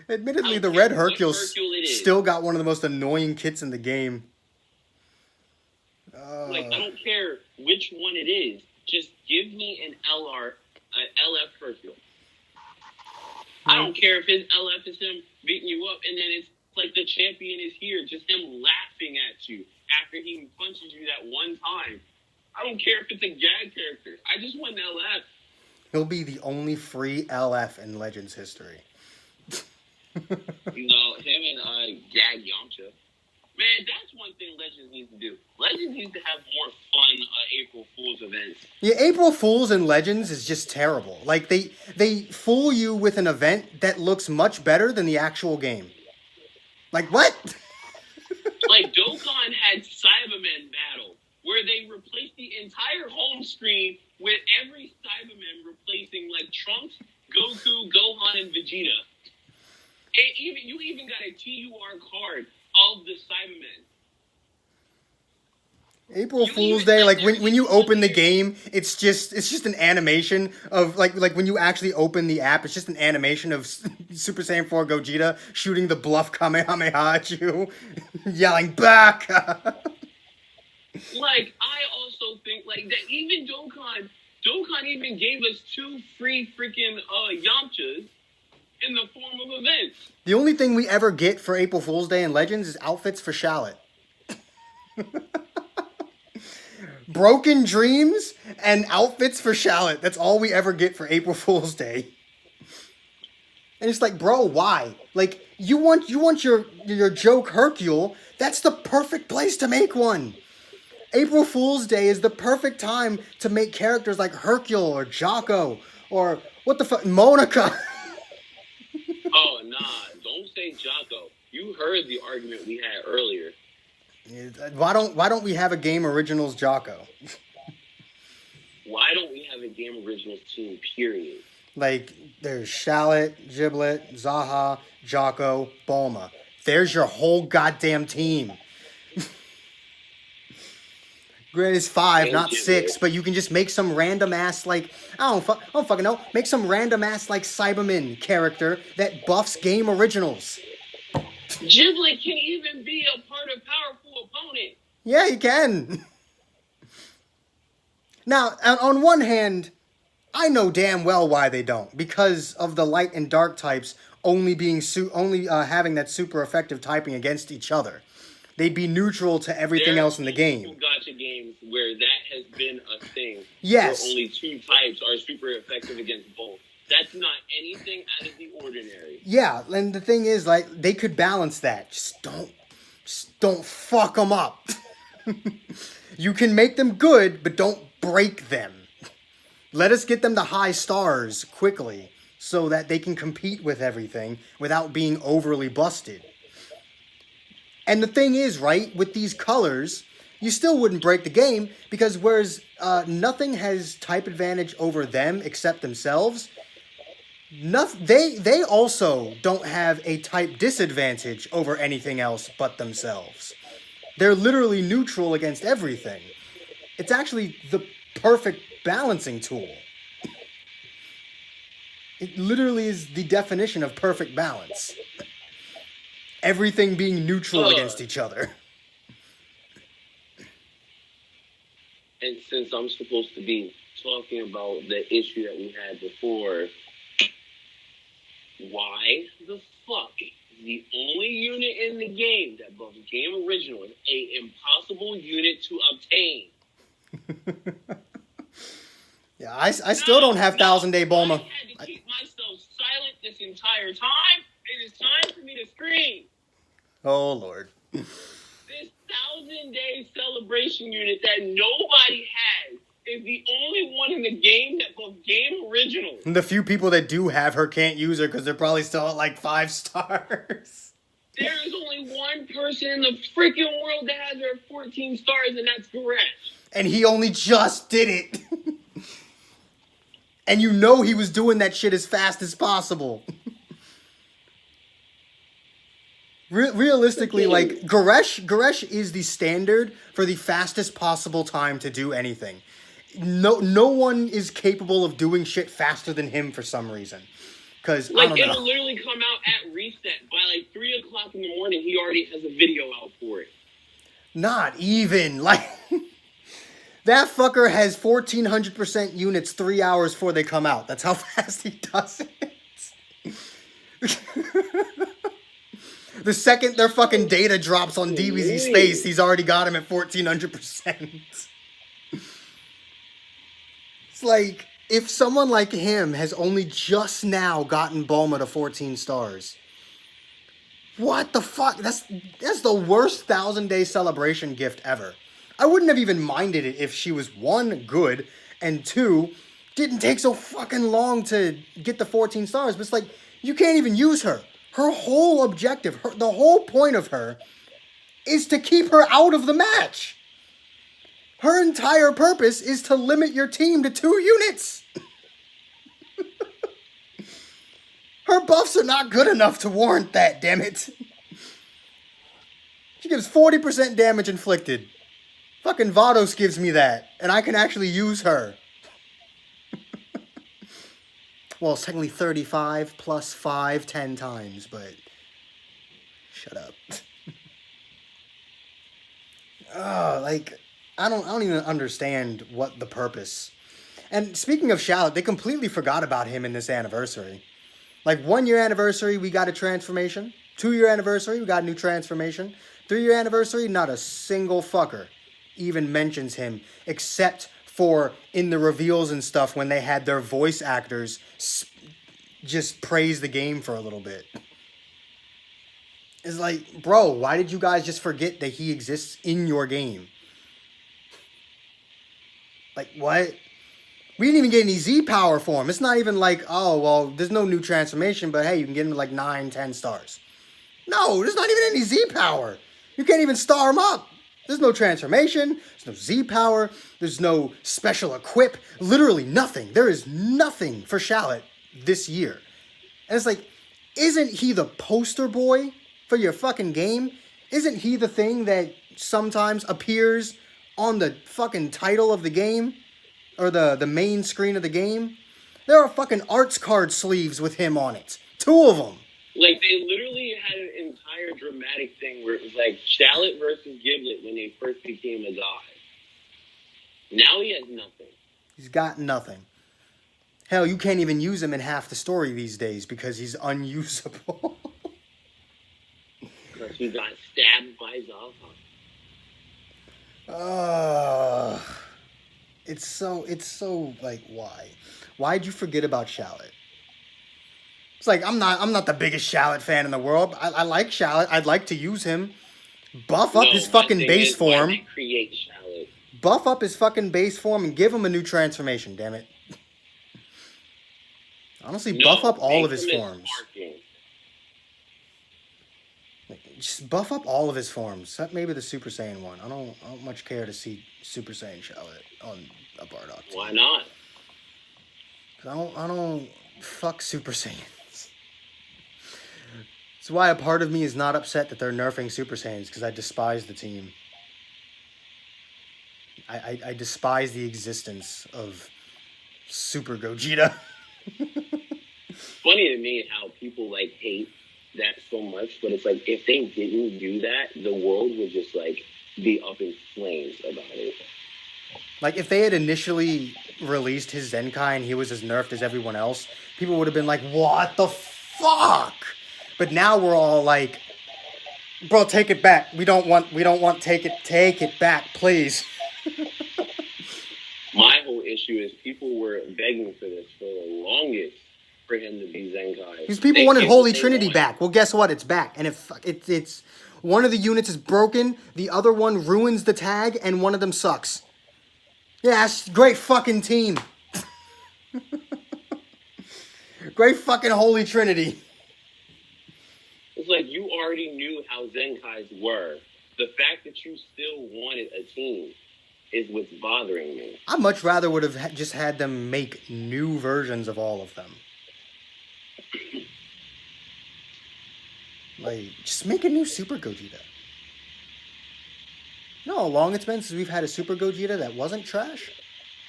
Admittedly, the Red Hercule still got one of the most annoying kits in the game. Like, I don't care which one it is. Just give me an LF Hercule. I don't care if his LF is him beating you up, and then it's like the champion is here, just him laughing at you after he punches you that one time. I don't care if it's a gag character. I just want an LF. He'll be the only free LF in Legends history. You know, him and Gag Yamcha. Man, that's one thing Legends needs to do. Legends needs to have more fun April Fool's events. Yeah, April Fool's in Legends is just terrible. Like, they fool you with an event that looks much better than the actual game. Like, what? Like, Dokkan had Cybermen battle, where they replaced the entire home screen with every Cyberman replacing, like, Trunks, Goku, Gohan, and Vegeta. And you even got a TUR card of the Cybermen. April Fool's Day, like when you open the game, it's just an animation of like when you actually open the app, it's just an animation of Super Saiyan 4 Gogeta shooting the bluff Kamehameha at you, yelling back. Like, I also think like that even Dokkan even gave us 2 free freaking Yamchas in the form of events. The only thing we ever get for April Fool's Day in Legends is outfits for Shallot. Broken Dreams and outfits for Shallot. That's all we ever get for April Fool's Day. And it's like, bro, why? Like, you want your joke Hercule, that's the perfect place to make one. April Fool's Day is the perfect time to make characters like Hercule or Jocko or what the fuck, Monica. Oh, nah, don't say Jocko. You heard the argument we had earlier. Why don't we have a Game Originals Jocko? Why don't we have a Game Originals team, period? Like, there's Shallot, Giblet, Zaha, Jocko, Bulma. There's your whole goddamn team. Granted, it's 5, not 6, but you can just make some random ass, like, I don't fucking know. Make some random ass, like, Cyberman character that buffs Game Originals. Giblet can even be a part of powerful opponent. Yeah, you can. Now, on one hand, I know damn well why they don't. Because of the light and dark types only having that super effective typing against each other. They'd be neutral to everything else in the game. There are gacha games where that has been a thing. Yes. Where only 2 types are super effective against both. That's not anything out of the ordinary. Yeah, and the thing is, like, they could balance that. Just don't fuck them up. You can make them good, but don't break them. Let us get them to high stars quickly so that they can compete with everything without being overly busted. And the thing is, right, with these colors, you still wouldn't break the game because whereas nothing has type advantage over them except themselves, they also don't have a type disadvantage over anything else but themselves. They're literally neutral against everything. It's actually the perfect balancing tool. It literally is the definition of perfect balance. Everything being neutral against each other. And since I'm supposed to be talking about the issue that we had before, why the fuck the only unit in the game that buffs Game Original is a impossible unit to obtain? Yeah, I still don't have 1,000 Day Bulma. I had to keep myself silent this entire time. It is time for me to scream. Oh, Lord. This 1,000 Day celebration unit that nobody has is the only one in the game that both game originals. And the few people that do have her can't use her because they're probably still at like 5 stars. There is only one person in the freaking world that has her at 14 stars, and that's Goresh. And he only just did it. And you know he was doing that shit as fast as possible. Realistically, like, Goresh is the standard for the fastest possible time to do anything. No one is capable of doing shit faster than him for some reason. Because, like, I don't know. it'll literally come out at reset. By, like, 3 o'clock in the morning, he already has a video out for it. Not even. Like, that fucker has 1,400% units 3 hours before they come out. That's how fast he does it. The second their fucking data drops on DBZ Space, he's already got him at 1,400%. It's like, if someone like him has only just now gotten Bulma to 14 stars, what the fuck? That's the worst 1,000-day celebration gift ever. I wouldn't have even minded it if she was, 1, good, and 2, didn't take so fucking long to get the 14 stars. But it's like, you can't even use her. Her whole objective, the whole point of her, is to keep her out of the match. Her entire purpose is to limit your team to 2 units. Her buffs are not good enough to warrant that, damn it. She gives 40% damage inflicted. Fucking Vados gives me that, and I can actually use her. Well, it's technically 35 plus 5, 10 times, but shut up. Like, I don't even understand what the purpose. And speaking of Shallot, they completely forgot about him in this anniversary. Like, 1-year anniversary, we got a transformation. 2-year anniversary, we got a new transformation. 3-year anniversary, not a single fucker even mentions him, except for in the reveals and stuff when they had their voice actors just praise the game for a little bit. It's like, bro, why did you guys just forget that he exists in your game? Like, what? We didn't even get any Z power for him. It's not even like, oh, well, there's no new transformation, but hey, you can get him to like 9, 10 stars. No, there's not even any Z power. You can't even star him up. There's no transformation. There's no Z power. There's no special equip. Literally nothing. There is nothing for Shallot this year. And it's like, isn't he the poster boy for your fucking game? Isn't he the thing that sometimes appears on the fucking title of the game? Or the main screen of the game? There are fucking arts card sleeves with him on it. 2 of them. Like, they literally had an entire dramatic thing where it was like Shallot versus Giblet when they first became a god. Now he has nothing. He's got nothing. Hell, you can't even use him in half the story these days because he's unusable. Because he got stabbed by Zalfa. It's so, like, why? Why'd you forget about Shallot? It's like, I'm not the biggest Shallot fan in the world. I like Shallot. I'd like to use him. Buff up his fucking base form. Create Shallot. Buff up his fucking base form and give him a new transformation, damn it. Honestly, buff up all of his forms. Just buff up all of his forms. Except maybe the Super Saiyan one. I don't much care to see Super Saiyan Shallot on a Bardock team. Why not? I don't fuck Super Saiyans. That's why a part of me is not upset that they're nerfing Super Saiyans, because I despise the team. I despise the existence of Super Gogeta. Funny to me how people like hate that so much, but it's like if they didn't do that, the world would just like be up in flames about it. Like if they had initially released his Zenkai and he was as nerfed as everyone else, people would have been like, "What the fuck?" But now we're all like, "Bro, take it back. We don't want take it back, please." My whole issue is people were begging for this for the longest for him to be Zenkai. Because people wanted Holy Trinity back. Well, guess what? It's back. And it's one of the units is broken, the other one ruins the tag, and one of them sucks. Yeah, it's great fucking team. Great fucking Holy Trinity. It's like you already knew how Zenkais were. The fact that you still wanted a team is what's bothering me. I much rather would have just had them make new versions of all of them. Like, just make a new Super Gogeta. You know how long it's been since we've had a Super Gogeta that wasn't trash?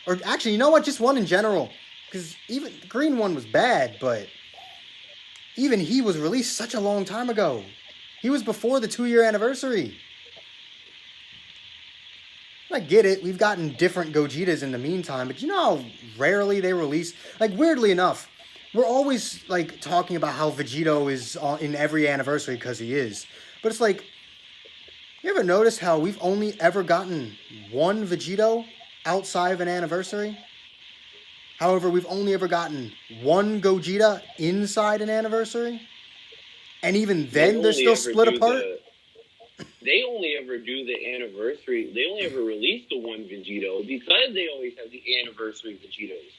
Or actually, you know what? Just one in general. Because even the green one was bad, but even he was released such a long time ago. He was before the 2-year anniversary. I get it. We've gotten different Gogetas in the meantime, but you know how rarely they release? Like, weirdly enough, we're always, like, talking about how Vegito is in every anniversary because he is. But it's like, you ever notice how we've only ever gotten one Vegito outside of an anniversary? However, we've only ever gotten one Gogeta inside an anniversary? And even then, they're still split apart? They only ever do the anniversary. They only ever release the one Vegito because they always have the anniversary Vegetos.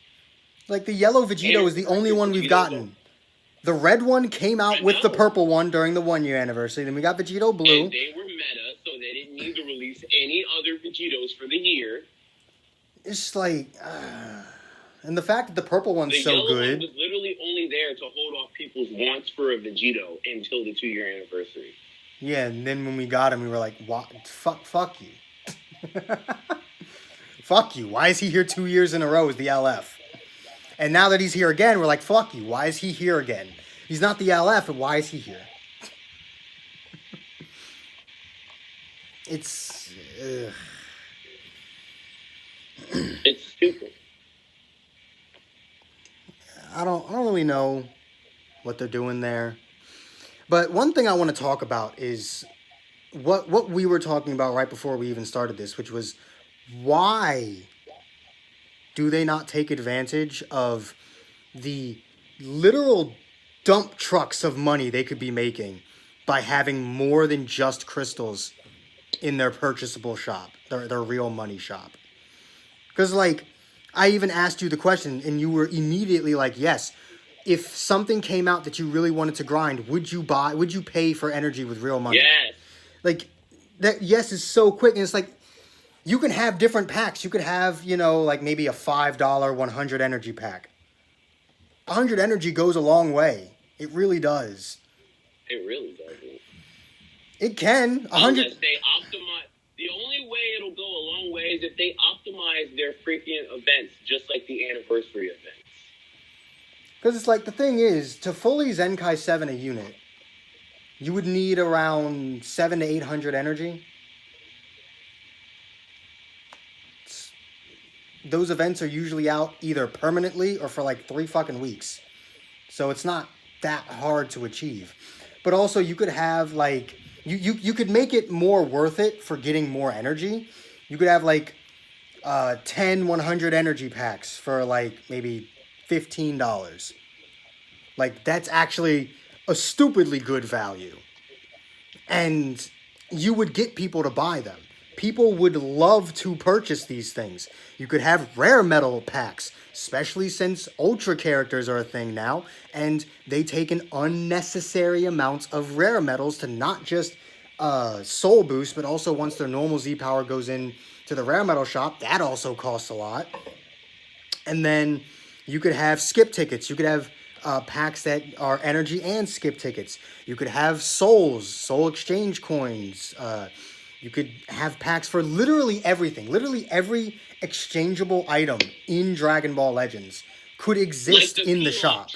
Like, the yellow Vegito is the only one we've gotten. The red one came out with the purple one during the 1-year anniversary. Then we got Vegito Blue. And they were meta, so they didn't need to release any other Vegetos for the year. It's like... and the fact that the purple one's so good... The yellow one was literally only there to hold off people's wants for a Vegito until the 2-year anniversary. Yeah, and then when we got him, we were like, what? Fuck you. Fuck you. Why is he here 2 years in a row as the LF? And now that he's here again, we're like, fuck you. Why is he here again? He's not the LF, but why is he here? It's... It's stupid. I don't really know what they're doing there. But one thing I want to talk about is what we were talking about right before we even started this, which was why do they not take advantage of the literal dump trucks of money they could be making by having more than just crystals in their purchasable shop, their real money shop? Because, like, I even asked you the question, and you were immediately like, yes. If something came out that you really wanted to grind, would you pay for energy with real money? Yes. Like, that yes is so quick, and it's like, you can have different packs. You could have, like maybe a $5 100 energy pack. 100 energy goes a long way. It really does. It really doesn't. It can. 100. Unless they optimize. The only way it'll go a long way is if they optimize their freaking events, just like the anniversary events. Because it's like, the thing is, to fully Zenkai 7 a unit, you would need around 700 to 800 energy. Those events are usually out either permanently or for like 3 fucking weeks. So it's not that hard to achieve. But also, you could have like, you could make it more worth it for getting more energy. You could have like 10 100 energy packs for like maybe $15. Like, that's actually a stupidly good value. And you would get people to buy them. People would love to purchase these things. You could have rare metal packs, especially since ultra characters are a thing now, and they take an unnecessary amount of rare metals to not just soul boost, but also once their normal Z power goes in to the rare metal shop, that also costs a lot. And then you could have skip tickets. You could have packs that are energy and skip tickets. You could have soul exchange coins. You could have packs for literally everything. Literally every exchangeable item in Dragon Ball Legends could exist in the shop.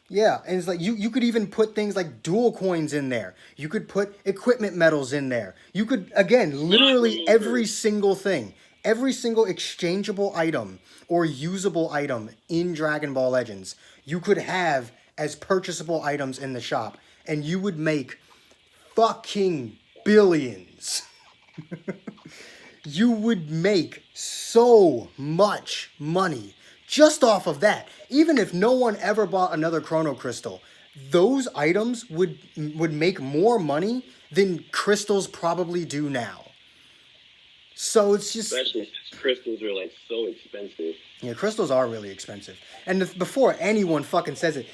Yeah, and it's like you could even put things like dual coins in there. You could put equipment medals in there. You could, again, literally every single thing. Every single exchangeable item or usable item in Dragon Ball Legends, you could have as purchasable items in the shop. And you would make fucking billions. You would make so much money just off of that. Even if no one ever bought another Chrono Crystal, those items would make more money than crystals probably do now. So it's just, especially since crystals are like so expensive. yeah, crystals are really expensive. And before anyone fucking says it,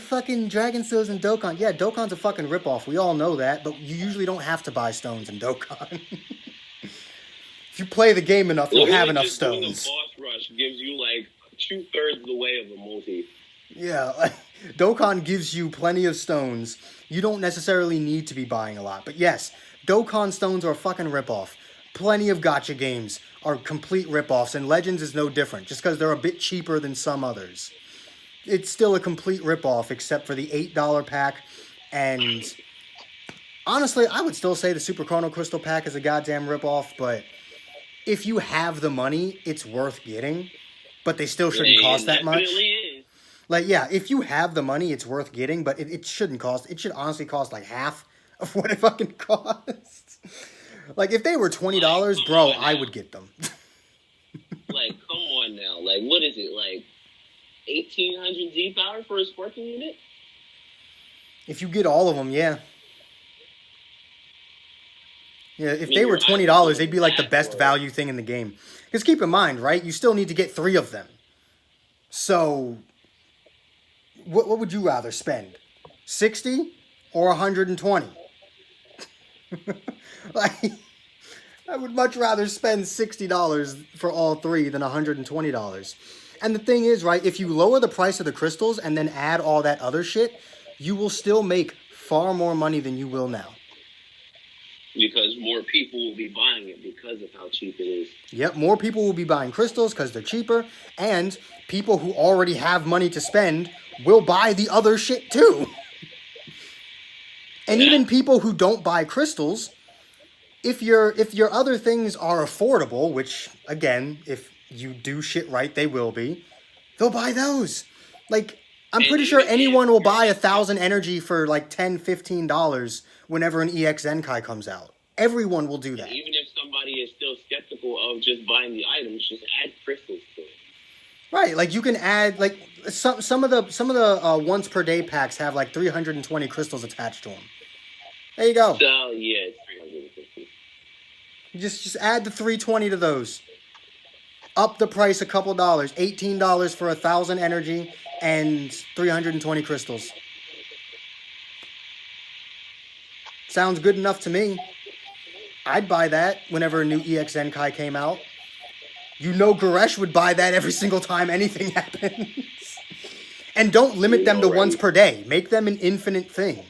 fucking Dragon Stones and Dokkan. Yeah, Dokkan's a fucking ripoff. We all know that, but you usually don't have to buy stones in Dokkan. If you play the game enough, you'll have enough just doing the stones. boss rush gives you like 2/3 the way of a multi. Yeah, like, Dokkan gives you plenty of stones. You don't necessarily need to be buying a lot. But yes, Dokkan stones are a fucking ripoff. Plenty of gacha games are complete ripoffs, and Legends is no different, just because they're a bit cheaper than some others. It's still a complete ripoff, except for the $8 pack, and honestly, I would still say the Super Chrono Crystal pack is a goddamn ripoff, but if you have the money, it's worth getting, but they still shouldn't cost that much. Is. Like, yeah, if you have the money, it's worth getting, but it shouldn't cost. It should honestly cost like half of what it fucking costs. Like, if they were $20, bro, I would get them. Like, come on now. Like, what is it? Like, 1,800 Z power for a sparking unit? If you get all of them, yeah. Yeah, if they were $20, they'd be like the best value thing in the game. Because keep in mind, right, you still need to get 3 of them. So, what would you rather spend? 60 or 120? Like, I would much rather spend $60 for all 3 than $120. And the thing is, right, if you lower the price of the crystals and then add all that other shit, you will still make far more money than you will now. Because more people will be buying it because of how cheap it is. Yep, more people will be buying crystals because they're cheaper, and people who already have money to spend will buy the other shit too. And even people who don't buy crystals, if your other things are affordable, which again, if you do shit right, they will be, they'll buy those. Like, I'm pretty sure anyone will buy 1,000 energy for like $10, $15 whenever an EX Zenkai comes out. Everyone will do that. Even if somebody is still skeptical of just buying the items, just add crystals to it. Right, like you can add like some of the once per day packs have like 320 crystals attached to them. There you go. So yeah, it's 350. Just add the 320 to those. Up the price a couple dollars. $18 for 1,000 energy and 320 crystals. Sounds good enough to me. I'd buy that whenever a new EX Zenkai came out. You know Goresh would buy that every single time anything happens. And don't limit them to once per day. Make them an infinite thing.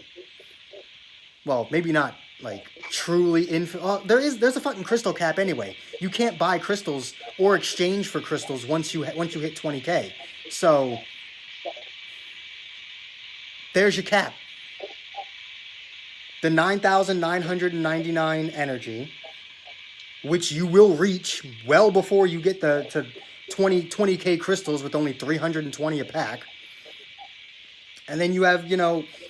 Well, maybe not like truly infinite. Oh, there's a fucking crystal cap anyway. You can't buy crystals or exchange for crystals once you hit 20k. So there's your cap. The 9,999 energy, which you will reach well before you get to 20k crystals with only 320 a pack. And then you have,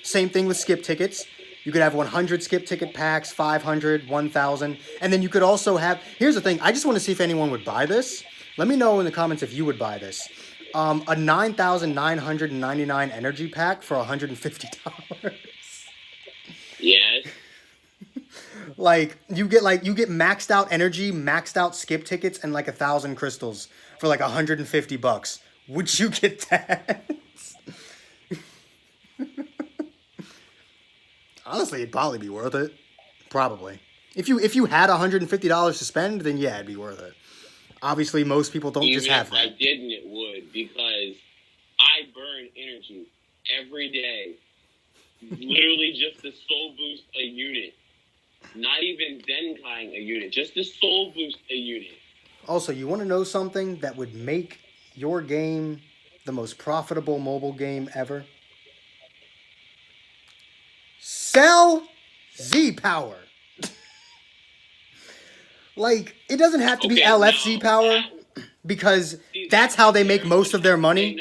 same thing with skip tickets. You could have 100 skip ticket packs, 500, 1,000. And then you could also have, here's the thing, I just want to see if anyone would buy this. Let me know in the comments if you would buy this. A 9,999 energy pack for $150. Yes. Like you get maxed out energy, maxed out skip tickets, and like 1,000 crystals for like $150. Would you get that? Honestly, it'd probably be worth it. Probably. If you had $150 to spend, then yeah, it'd be worth it. Obviously, most people don't just have that. Even if I didn't, it would, because I burn energy every day. Literally just to soul boost a unit. Not even Zenkaiing a unit, just to soul boost a unit. Also, you want to know something that would make your game the most profitable mobile game ever? Sell Z Power. Like, it doesn't have to be LFZ Power, because that's how they make most of their money.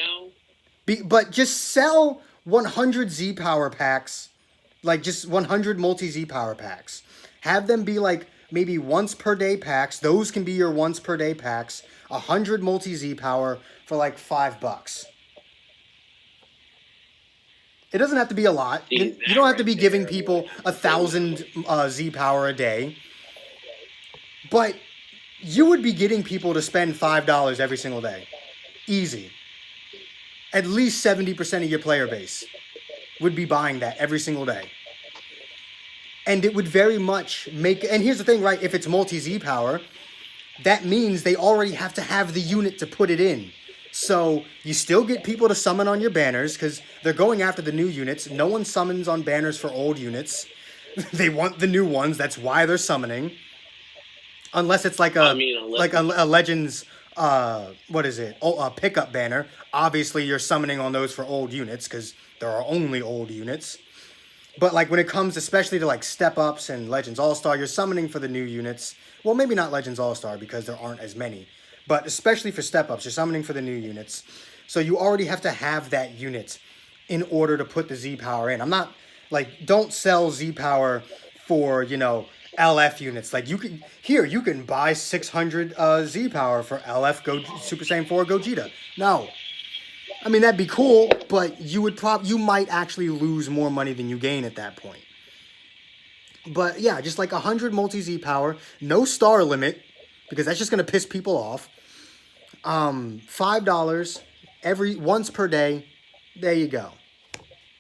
But just sell 100 Z Power packs, like just 100 multi Z Power packs. Have them be like maybe once per day packs. Those can be your once per day packs. 100 multi Z Power for like $5. It doesn't have to be a lot. You don't have to be giving people 1,000 Z Power a day. But you would be getting people to spend $5 every single day. Easy. At least 70% of your player base would be buying that every single day. And it would very much make... And here's the thing, right? If it's multi-Z power, that means they already have to have the unit to put it in. So you still get people to summon on your banners because they're going after the new units. No one summons on banners for old units. They want the new ones. That's why they're summoning. Unless it's like a Legends, what is it? A pickup banner. Obviously, you're summoning on those for old units because there are only old units. But like when it comes especially to like step-ups and Legends All-Star, you're summoning for the new units. Well, maybe not Legends All-Star because there aren't as many. But especially for step-ups, you're summoning for the new units. So you already have to have that unit in order to put the Z-Power in. I'm not, like, don't sell Z-Power for, you know, LF units. Like, you can buy 600 Z-Power for LF Super Saiyan 4 Gogeta. No. I mean, that'd be cool, but you might actually lose more money than you gain at that point. But yeah, just like 100 multi-Z power, no star limit, because that's just gonna piss people off. $5 once per day. There you go.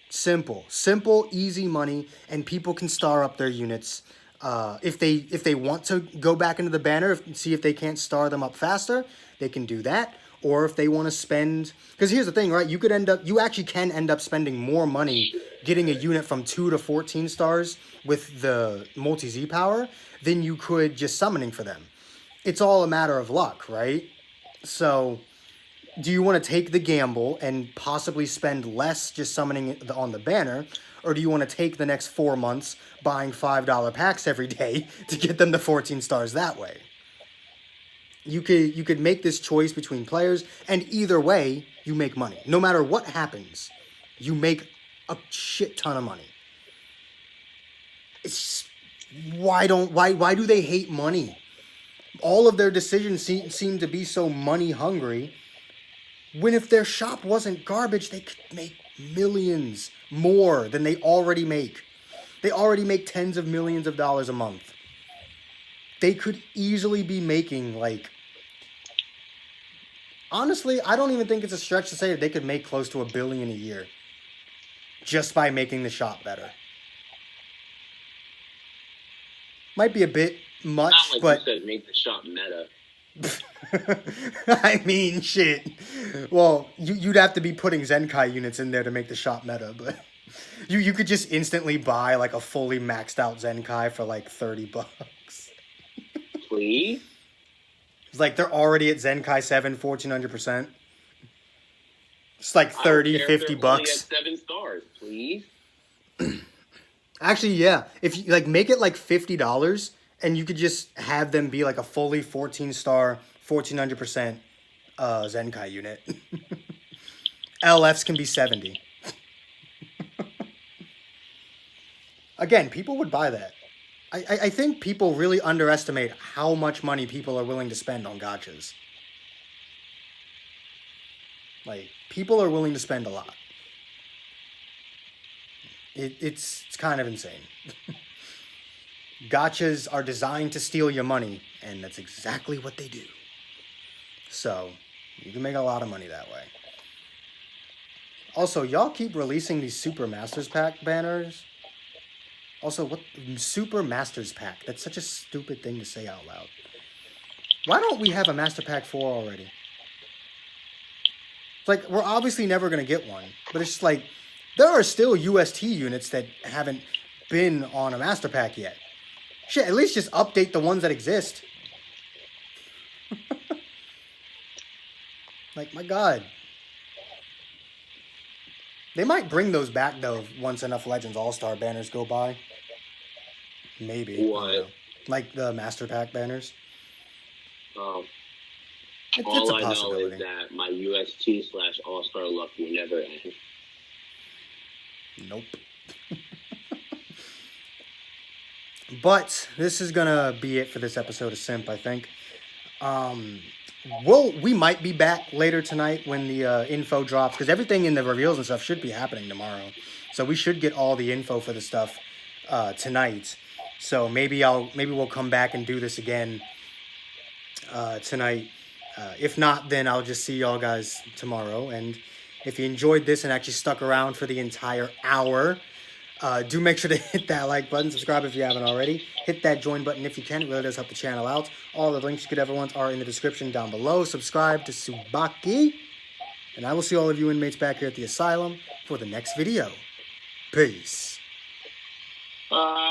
Simple, easy money, and people can star up their units. If they want to go back into the banner, see if they can't star them up faster, they can do that. Or if they want to spend, because here's the thing, right? You actually can end up spending more money getting a unit from 2 to 14 stars with the multi-Z power than you could just summoning for them. It's all a matter of luck, right? So, do you want to take the gamble and possibly spend less just summoning on the banner, or do you want to take the next 4 months buying $5 packs every day to get them to 14 stars that way? You could make this choice between players, and either way, you make money. No matter what happens, you make a shit ton of money. It's why do they hate money? All of their decisions seem to be so money hungry. When if their shop wasn't garbage, they could make millions more than they already make. They already make tens of millions of dollars a month. They could easily be making, like, honestly, I don't even think it's a stretch to say that they could make close to $1 billion a year just by making the shop better. Might be a bit much, not like but you said, make the shop meta. I mean, shit. Well, you'd have to be putting Zenkai units in there to make the shop meta, but you could just instantly buy like a fully maxed out Zenkai for like $30. Please? It's like they're already at Zenkai 7, 1400%. It's like 30, 50 bucks. At 7 stars, please. Actually, yeah. If you like make it like $50 and you could just have them be like a fully 14-star, 1400% Zenkai unit. LFs can be 70. Again, people would buy that. I think people really underestimate how much money people are willing to spend on gachas. Like, people are willing to spend a lot. It's kind of insane. Gachas are designed to steal your money, and that's exactly what they do. So, you can make a lot of money that way. Also, y'all keep releasing these Super Masters Pack banners. Also, what Super Masters Pack? That's such a stupid thing to say out loud. Why don't we have a Master Pack 4 already? It's like, we're obviously never going to get one. But it's just like, there are still UST units that haven't been on a Master Pack yet. Shit, at least just update the ones that exist. Like, my God. They might bring those back, though, once enough Legends All-Star banners go by. Maybe. What? Like the Master Pack banners. Oh. It's All a I know possibility. is that my UST/All-Star luck will never end. Nope. But this is gonna be it for this episode of Simp, I think. We might be back later tonight when the info drops, because everything in the reveals and stuff should be happening tomorrow. So we should get all the info for the stuff tonight. So maybe we'll come back and do this again tonight. If not, then I'll just see y'all guys tomorrow. And if you enjoyed this and actually stuck around for the entire hour, do make sure to hit that like button, subscribe if you haven't already. Hit that join button if you can. It really does help the channel out. All the links you could ever want are in the description down below. Subscribe to Subaki. And I will see all of you inmates back here at the asylum for the next video. Peace. Bye.